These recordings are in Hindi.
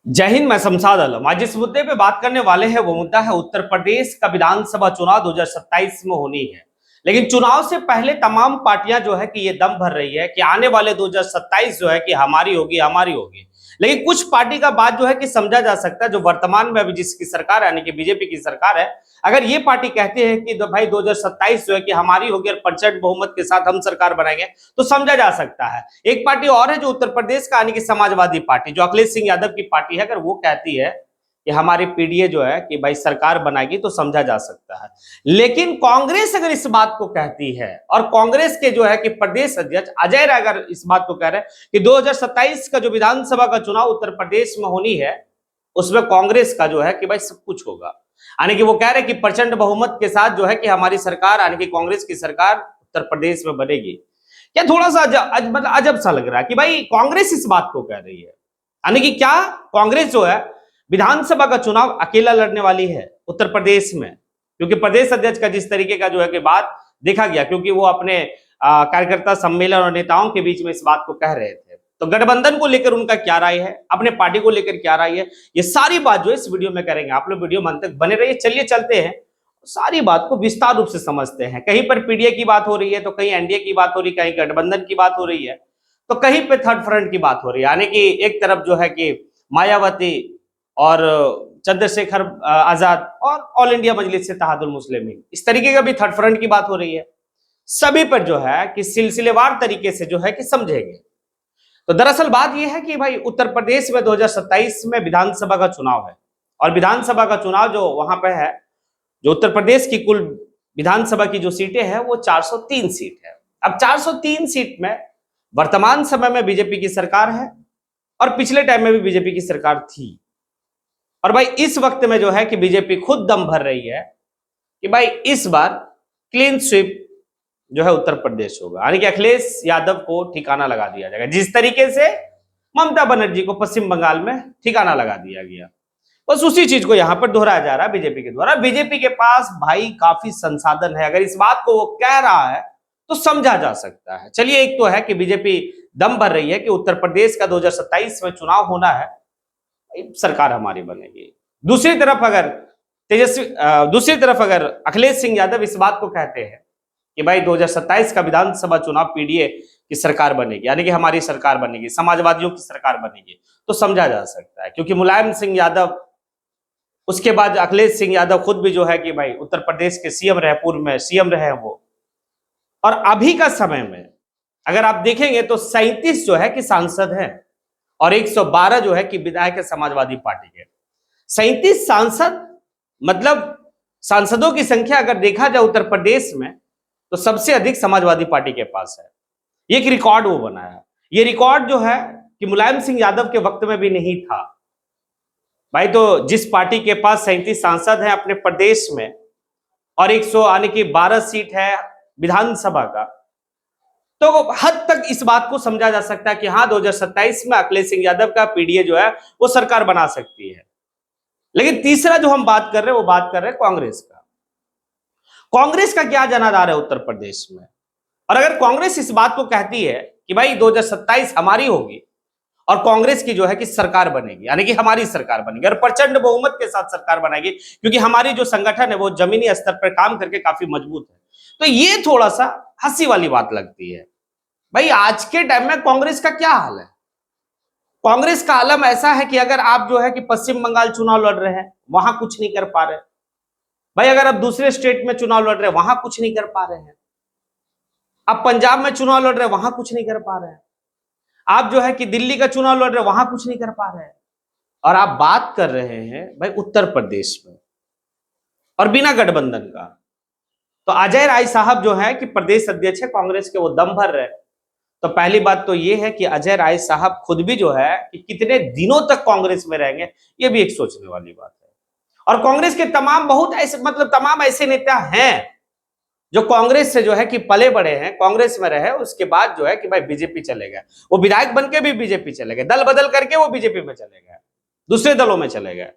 जय हिंद। मैं शमशाद आलम। आज जिस मुद्दे पे बात करने वाले हैं वो मुद्दा है उत्तर प्रदेश का विधानसभा चुनाव 2027 में होनी है। लेकिन चुनाव से पहले तमाम पार्टियां जो है कि ये दम भर रही है कि आने वाले 2027 जो है कि हमारी होगी हमारी होगी। लेकिन कुछ पार्टी का बात जो है कि समझा जा सकता है, जो वर्तमान में अभी जिसकी सरकार है यानी कि बीजेपी की सरकार है, अगर ये पार्टी कहती है कि भाई 2027 जो है कि हमारी होगी और प्रचंड बहुमत के साथ हम सरकार बनाएंगे, तो समझा जा सकता है। एक पार्टी और है जो उत्तर प्रदेश का यानी कि समाजवादी पार्टी, जो अखिलेश सिंह यादव की पार्टी है, अगर वो कहती है कि हमारी पीडीए जो है कि भाई सरकार बनाएगी तो समझा जा सकता है। लेकिन कांग्रेस अगर इस बात को कहती है और कांग्रेस के जो है कि प्रदेश अध्यक्ष अजय राय अगर इस बात को कह रहे हैं कि 2027 का जो विधानसभा का चुनाव उत्तर प्रदेश में होनी है उसमें कांग्रेस का जो है कि भाई सब कुछ होगा, यानी कि वो कह रहे हैं कि प्रचंड बहुमत के साथ जो है कि हमारी सरकार यानी कि कांग्रेस की सरकार उत्तर प्रदेश में बनेगी। क्या थोड़ा सा मतलब अजब सा लग रहा है कि भाई कांग्रेस इस बात को कह रही है, यानी कि क्या कांग्रेस जो है विधानसभा का चुनाव अकेला लड़ने वाली है उत्तर प्रदेश में, क्योंकि प्रदेश अध्यक्ष का जिस तरीके का जो है कि बात देखा गया, क्योंकि वो अपने कार्यकर्ता सम्मेलन और नेताओं के बीच में इस बात को कह रहे थे। तो गठबंधन को लेकर उनका क्या राय है, अपने पार्टी को लेकर क्या राय है, ये सारी बात जो है इस वीडियो में करेंगे। आप लोग वीडियो में अंत तक बने रहिए। चलिए चलते हैं, सारी बात को विस्तार रूप से समझते हैं। कहीं पर पीडीए की बात हो रही है, तो कहीं एनडीए की बात हो रही है, कहीं गठबंधन की बात हो रही है, तो कहीं पे थर्ड फ्रंट की बात हो रही है, यानी कि एक तरफ जो है कि मायावती और चंद्रशेखर आजाद और ऑल इंडिया मजलिस इत्तेहादुल मुस्लिमीन, इस तरीके का भी थर्ड फ्रंट की बात हो रही है। सभी पर जो है कि सिलसिलेवार तरीके से जो है कि समझेंगे। तो दरअसल बात यह है कि भाई उत्तर प्रदेश में 2027 में विधानसभा का चुनाव है, और विधानसभा का चुनाव जो वहां पे है, जो उत्तर प्रदेश की कुल विधानसभा की जो सीटें हैं वो 403 सीट है। अब 403 सीट में वर्तमान समय में बीजेपी की सरकार है और पिछले टाइम में भी बीजेपी की सरकार थी। और भाई इस वक्त में जो है कि बीजेपी खुद दम भर रही है कि भाई इस बार क्लीन स्वीप जो है उत्तर प्रदेश होगा, यानी कि अखिलेश यादव को ठिकाना लगा दिया जाएगा, जिस तरीके से ममता बनर्जी को पश्चिम बंगाल में ठिकाना लगा दिया गया। बस उसी चीज को यहां पर दोहराया जा रहा है बीजेपी के द्वारा। बीजेपी के पास भाई काफी संसाधन है, अगर इस बात को वो कह रहा है तो समझा जा सकता है। चलिए, एक तो है कि बीजेपी दम भर रही है कि उत्तर प्रदेश का 2027 में चुनाव होना है, सरकार हमारी बनेगी। दूसरी तरफ अगर अखिलेश सिंह यादव इस बात को कहते हैं कि भाई 2027 का विधानसभा चुनाव पीडीए की सरकार बनेगी, यानी कि हमारी सरकार बनेगी, समाजवादियों की सरकार बनेगी, तो समझा जा सकता है। क्योंकि मुलायम सिंह यादव, उसके बाद अखिलेश सिंह यादव खुद भी जो है कि भाई उत्तर प्रदेश के सीएम रहे, पूर्व में सीएम रहे हैं वो। और अभी का समय में अगर आप देखेंगे तो 37 जो है कि सांसद हैं और 112 जो है कि विधायक है समाजवादी पार्टी के। 37 सांसद, मतलब सांसदों की संख्या अगर देखा जाए उत्तर प्रदेश में तो सबसे अधिक समाजवादी पार्टी के पास है। ये एक रिकॉर्ड वो बनाया। ये रिकॉर्ड जो है कि मुलायम सिंह यादव के वक्त में भी नहीं था भाई। तो जिस पार्टी के पास 37 सांसद हैं अपने प्रदेश में और 100 यानी कि 12 सीट है विधानसभा का, तो हद तक इस बात को समझा जा सकता है कि हाँ 2027 में अखिलेश सिंह यादव का पीडीए जो है वो सरकार बना सकती है। लेकिन तीसरा जो हम बात कर रहे हैं वो बात कर रहे हैं कांग्रेस का। कांग्रेस का क्या जनाधार है उत्तर प्रदेश में? और अगर कांग्रेस इस बात को कहती है कि भाई 2027 हमारी होगी और कांग्रेस की जो है कि सरकार बनेगी, यानी कि हमारी सरकार बनेगी और प्रचंड बहुमत के साथ सरकार बनाएगी, क्योंकि हमारी जो संगठन है वो जमीनी स्तर पर काम करके काफी मजबूत है, तो ये थोड़ा सा हंसी वाली बात लगती है। भाई आज के टाइम में कांग्रेस का क्या हाल है? कांग्रेस का आलम ऐसा है कि अगर आप जो है कि पश्चिम बंगाल चुनाव लड़ रहे हैं वहां कुछ नहीं कर पा रहे भाई, अगर आप दूसरे स्टेट में चुनाव लड़ रहे हैं वहां कुछ नहीं कर पा रहे हैं, आप पंजाब में चुनाव लड़ रहे हैं वहां कुछ नहीं कर पा रहे हैं, आप जो है कि दिल्ली का चुनाव लड़ रहे हैं वहां कुछ नहीं कर पा रहे हैं, और आप बात कर रहे हैं भाई उत्तर प्रदेश में और बिना गठबंधन का। तो अजय राय साहब जो है कि प्रदेश अध्यक्ष है कांग्रेस के, वो दम भर रहे। तो पहली बात तो ये है कि अजय राय साहब खुद भी जो है कि कितने दिनों तक कांग्रेस में रहेंगे, ये भी एक सोचने वाली बात है। और कांग्रेस के तमाम ऐसे नेता हैं जो कांग्रेस से जो है कि पले बड़े हैं, कांग्रेस में रहे, उसके बाद जो है कि भाई बीजेपी चले गए, वो विधायक बन के भी बीजेपी चले गए, दल बदल करके वो बीजेपी में चले गए, दूसरे दलों में चले गए।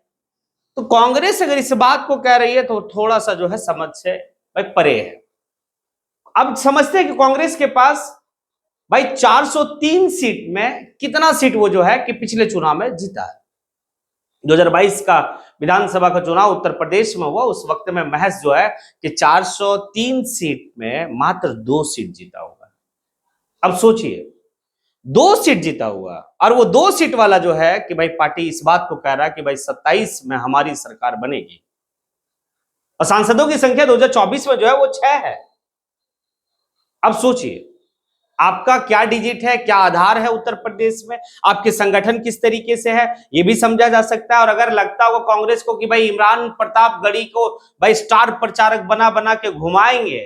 तो कांग्रेस अगर इस बात को कह रही है तो थोड़ा सा जो है समझ से भाई परे है। अब समझते हैं कि कांग्रेस के पास भाई 403 सीट में कितना सीट वो जो है कि पिछले चुनाव में जीता है। 2022 का विधानसभा का चुनाव उत्तर प्रदेश में हुआ, उस वक्त में महज जो है कि 403 सीट में मात्र 2 सीट जीता हुआ। अब सोचिए, 2 सीट जीता हुआ, और वो 2 सीट वाला जो है कि भाई पार्टी इस बात को कह रहा है कि भाई 27 में हमारी सरकार बनेगी, और सांसदों की संख्या 2024 में जो है वो 6 है। अब सोचिए, आपका क्या डिजिट है, क्या आधार है उत्तर प्रदेश में, आपके संगठन किस तरीके से है, ये भी समझा जा सकता है। और अगर लगता हो कांग्रेस को कि भाई इमरान प्रतापगढ़ी को भाई स्टार प्रचारक बना बना के घुमाएंगे,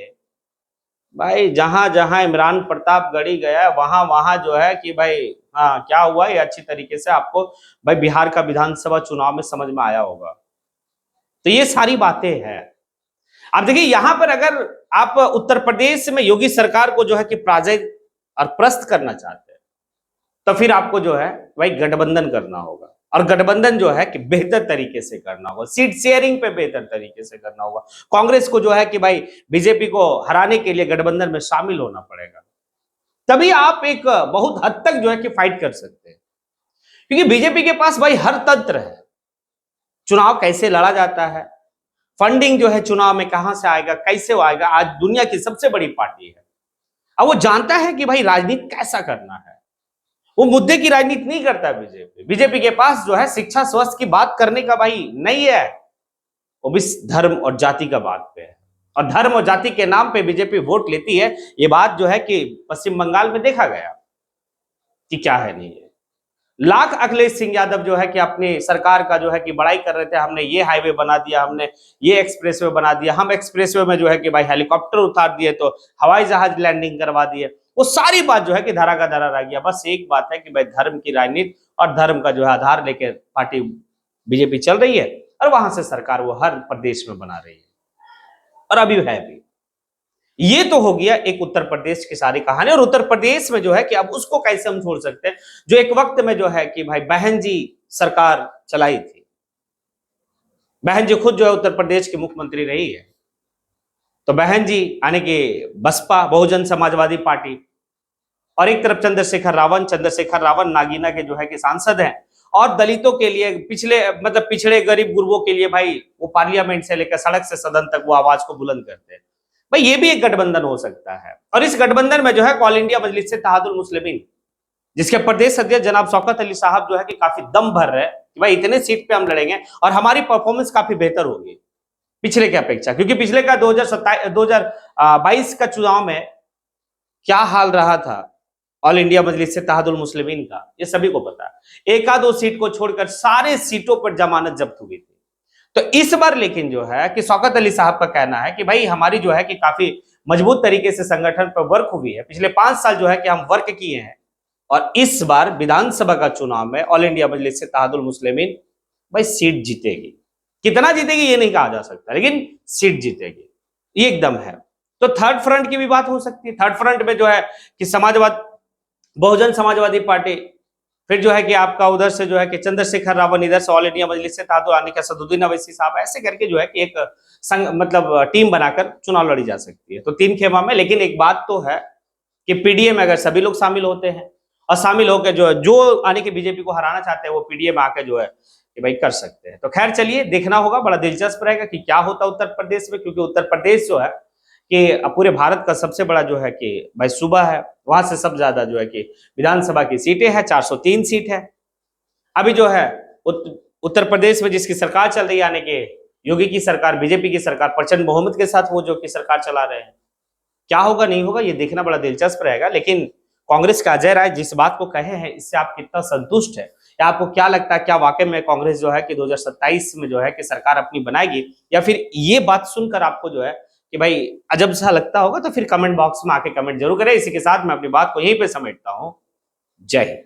भाई जहां जहां इमरान प्रतापगढ़ी गया वहां वहां जो है कि भाई हाँ क्या हुआ, ये अच्छी तरीके से आपको भाई बिहार का विधानसभा चुनाव में समझ में आया होगा। तो ये सारी बातें हैं। अब देखिए, यहां पर अगर आप उत्तर प्रदेश में योगी सरकार को जो है कि पराजय और प्रस्त करना चाहते हैं, तो फिर आपको जो है भाई गठबंधन करना होगा, और गठबंधन जो है कि बेहतर तरीके से करना होगा, सीट शेयरिंग पे बेहतर तरीके से करना होगा। कांग्रेस को जो है कि भाई बीजेपी को हराने के लिए गठबंधन में शामिल होना पड़ेगा, तभी आप एक बहुत हद तक जो है कि फाइट कर सकते हैं। क्योंकि बीजेपी के पास भाई हर तंत्र है, चुनाव कैसे लड़ा जाता है, फंडिंग जो है चुनाव में कहां से आएगा, कैसे आएगा। आज दुनिया की सबसे बड़ी पार्टी है, अब वो जानता है कि भाई राजनीति कैसा करना है। वो मुद्दे की राजनीति नहीं करता है बीजेपी। बीजेपी के पास जो है शिक्षा स्वास्थ्य की बात करने का भाई नहीं है, वो भी धर्म और जाति का बात पे है, और धर्म और जाति के नाम पे बीजेपी वोट लेती है। ये बात जो है कि पश्चिम बंगाल में देखा गया कि क्या है नहीं है। लाख अखिलेश सिंह यादव जो है कि अपनी सरकार का जो है कि बड़ाई कर रहे थे, हमने ये हाईवे बना दिया, हमने ये एक्सप्रेसवे बना दिया, हम एक्सप्रेसवे में जो है कि भाई हेलीकॉप्टर उतार दिए तो हवाई जहाज लैंडिंग करवा दिए। वो सारी बात जो है कि धरा का धरा रह गया। बस एक बात है कि भाई धर्म की राजनीति और धर्म का जो है आधार लेकर पार्टी बीजेपी चल रही है, और वहां से सरकार वो हर प्रदेश में बना रही है, और अभी है भी। ये तो हो गया एक उत्तर प्रदेश की सारी कहानी। और उत्तर प्रदेश में जो है कि अब उसको कैसे हम छोड़ सकते हैं जो एक वक्त में जो है कि भाई बहन जी सरकार चलाई थी। बहन जी खुद जो है उत्तर प्रदेश की मुख्यमंत्री रही है। तो बहन जी यानी कि बसपा बहुजन समाजवादी पार्टी, और एक तरफ चंद्रशेखर रावण नागीना के जो है कि सांसद हैं, और दलितों के लिए पिछड़े गरीब गुरबों के लिए भाई वो पार्लियामेंट से लेकर सड़क से सदन तक वो आवाज को बुलंद करते हैं। भाई ये भी एक गठबंधन हो सकता है, और इस गठबंधन में जो है ऑल इंडिया मजलिस इत्तेहादुल मुस्लिमीन, जिसके प्रदेश अध्यक्ष जनाब शौकत अली साहब जो है कि काफी दम भर रहे कि भाई इतने सीट पे हम लड़ेंगे और हमारी परफॉर्मेंस काफी बेहतर होगी पिछले की अपेक्षा। क्योंकि पिछले का 2022 का चुनाव में क्या हाल रहा था ऑल इंडिया मजलिस इत्तेहादुल मुस्लिमीन का, ये सभी को पता है। एक आधो सीट को छोड़कर सारे सीटों पर जमानत जब्त हुई थी। तो इस बार लेकिन जो है कि शौकत अली साहब का कहना है कि भाई हमारी जो है कि काफी मजबूत तरीके से संगठन पर वर्क हुई है, पिछले 5 साल जो है कि हम वर्क किए हैं, और इस बार विधानसभा का चुनाव में ऑल इंडिया मजलिस इत्तेहादुल मुस्लिमीन भाई सीट जीतेगी। कितना जीतेगी ये नहीं कहा जा सकता, लेकिन सीट जीतेगी ये एकदम है। तो थर्ड फ्रंट की भी बात हो सकती है। थर्ड फ्रंट में जो है कि बहुजन समाजवादी पार्टी, फिर जो है कि आपका उधर से जो है कि चंद्रशेखर रावण, इधर से ऑल इंडिया मजलिस से आने का असदुद्दीन अवैसी साहब, ऐसे करके जो है कि एक टीम बनाकर चुनाव लड़ी जा सकती है। तो 3 खेमा में। लेकिन एक बात तो है कि पीडीए में अगर सभी लोग शामिल होते हैं और शामिल होकर जो आने के बीजेपी को हराना चाहते हैं वो पीडीए में आकर जो है कि भाई कर सकते हैं। तो खैर चलिए, देखना होगा, बड़ा दिलचस्प रहेगा कि क्या होता है उत्तर प्रदेश में, क्योंकि उत्तर प्रदेश जो है कि पूरे भारत का सबसे बड़ा जो है कि भाई सूबा है, वहां से सब ज्यादा जो है कि विधानसभा की सीटें हैं, 403 सीट है। अभी जो है उत्तर प्रदेश में जिसकी सरकार चल रही है, यानी कि योगी की सरकार, बीजेपी की सरकार, प्रचंड बहुमत के साथ वो जो कि सरकार चला रहे हैं, क्या होगा नहीं होगा ये देखना बड़ा दिलचस्प रहेगा। लेकिन कांग्रेस का अजय राय जिस बात को कहे हैं, इससे आप कितना संतुष्ट है, या आपको क्या लगता है, क्या वाकई में कांग्रेस जो है कि 2027 में जो है कि सरकार अपनी बनाएगी, या फिर ये बात सुनकर आपको जो है कि भाई अजब सा लगता होगा? तो फिर कमेंट बॉक्स में आके कमेंट जरूर करें। इसी के साथ मैं अपनी बात को यहीं पे समेटता हूं। जय हिंद।